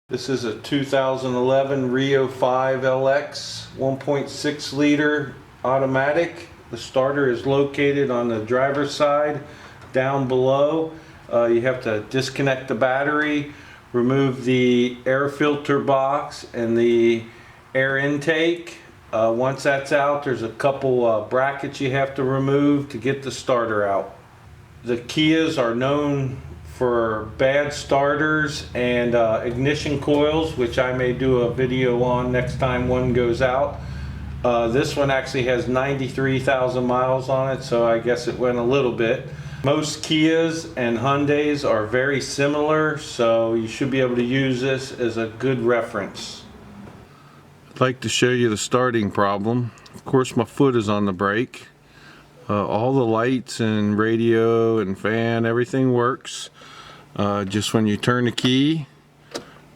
This is a 2011 Rio 5 LX 1.6 liter automatic. The starter is located on the driver's side down below. You have to disconnect the battery, remove the air filter box and the air intake. Once that's out, there's a couple brackets you have to remove to get the starter out. The Kias are known for bad starters and ignition coils, which I may do a video on next time one goes out. This one actually has 93,000 miles on it, so I guess it went a little bit. Most Kias and Hyundais are very similar, so you should be able to use this as a good reference. I'd like to show you the starting problem. Of course, my foot is on the brake. All the lights and radio and fan, everything works. Just when you turn the key,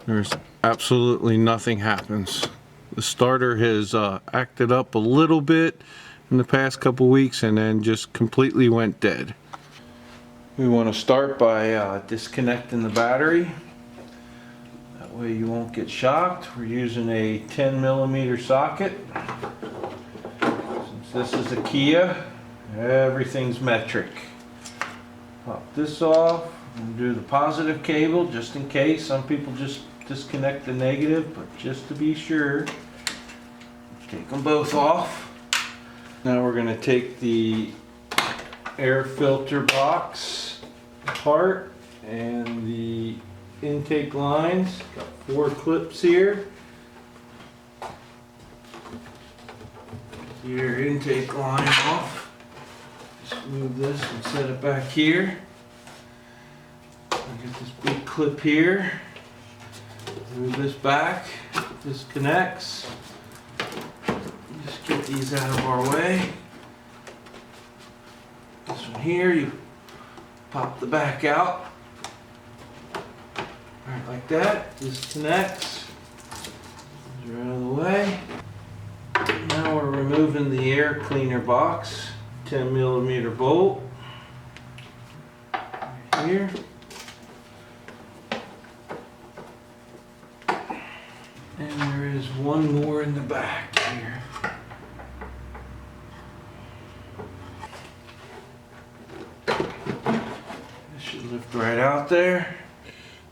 there's absolutely nothing happens. The starter has acted up a little bit in the past couple weeks and then just completely went dead. We want to start by disconnecting the battery. That way you won't get shocked. We're using a 10mm socket. Since this is a Kia, everything's metric. Pop this off and do the positive cable just in case. Some people just disconnect the negative, but just to be sure, take them both off. Now we're going to take the air filter box apart and the intake lines. Got 4 clips here. Your intake line off. Just move this and set it back here. I got this big clip here. Move this back. This connects. Just get these out of our way. This one here, you pop the back out. Alright, like that. This connects. These are out of the way. Now we're removing the air cleaner box. 10mm bolt. Right here. And there is one more in the back here. This should lift right out there.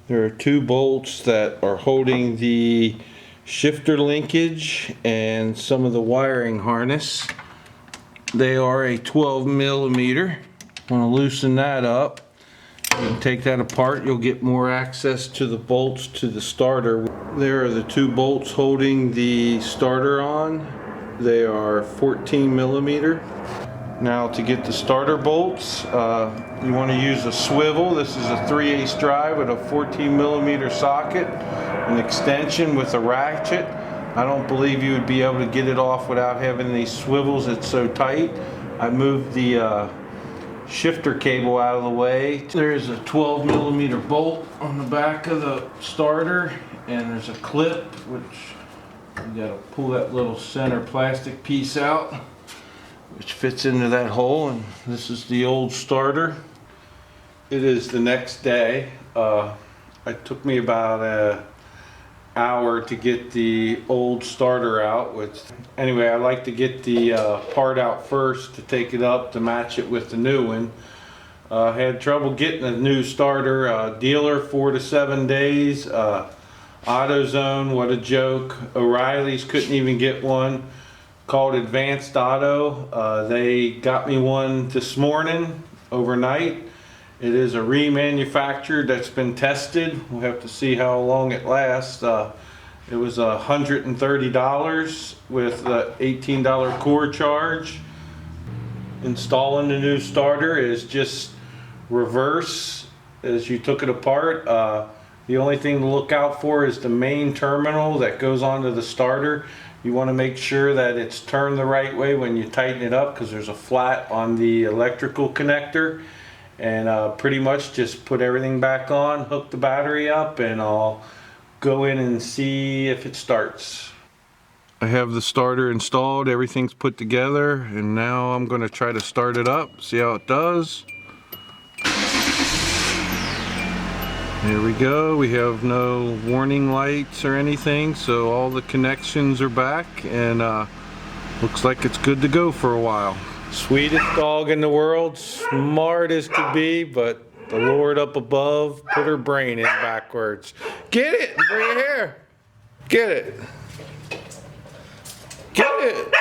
There are 2 bolts that are holding the shifter linkage and some of the wiring harness. They are a 12mm. Want to loosen that up. You can take that apart, you'll get more access to the bolts to the starter. There are the 2 bolts holding the starter on. They are 14mm. Now to get the starter bolts, you want to use a swivel. This is a 3/8 drive with a 14mm socket, an extension with a ratchet. I don't believe you would be able to get it off without having these swivels. It's so tight. I moved the shifter cable out of the way. There's a 12mm bolt on the back of the starter, and there's a clip which you gotta pull that little center plastic piece out, which fits into that hole. And this is the old starter. It is the next day. It took me about an hour to get the old starter out. Anyway, I like to get the part out first to take it up to match it with the new one. Had trouble getting a new starter. Dealer 4 to 7 days. AutoZone, what a joke. O'Reilly's couldn't even get one. Called Advanced Auto. They got me one this morning overnight. It is a remanufactured that's been tested. We'll have to see how long it lasts. It was $130 with the $18 core charge. Installing the new starter is just reverse as you took it apart. The only thing to look out for is the main terminal that goes onto the starter. You want to make sure that it's turned the right way when you tighten it up, because there's a flat on the electrical connector. And pretty much just put everything back on, hook the battery up, and I'll go in and see if it starts. I have the starter installed, everything's put together, and now I'm going to try to start it up, see how it does. There we go. We have no warning lights or anything, so all the connections are back, and looks like it's good to go for a while. Sweetest dog in the world, smart as could be, but the Lord up above put her brain in backwards. Get it! Bring it here! Get it! Get it!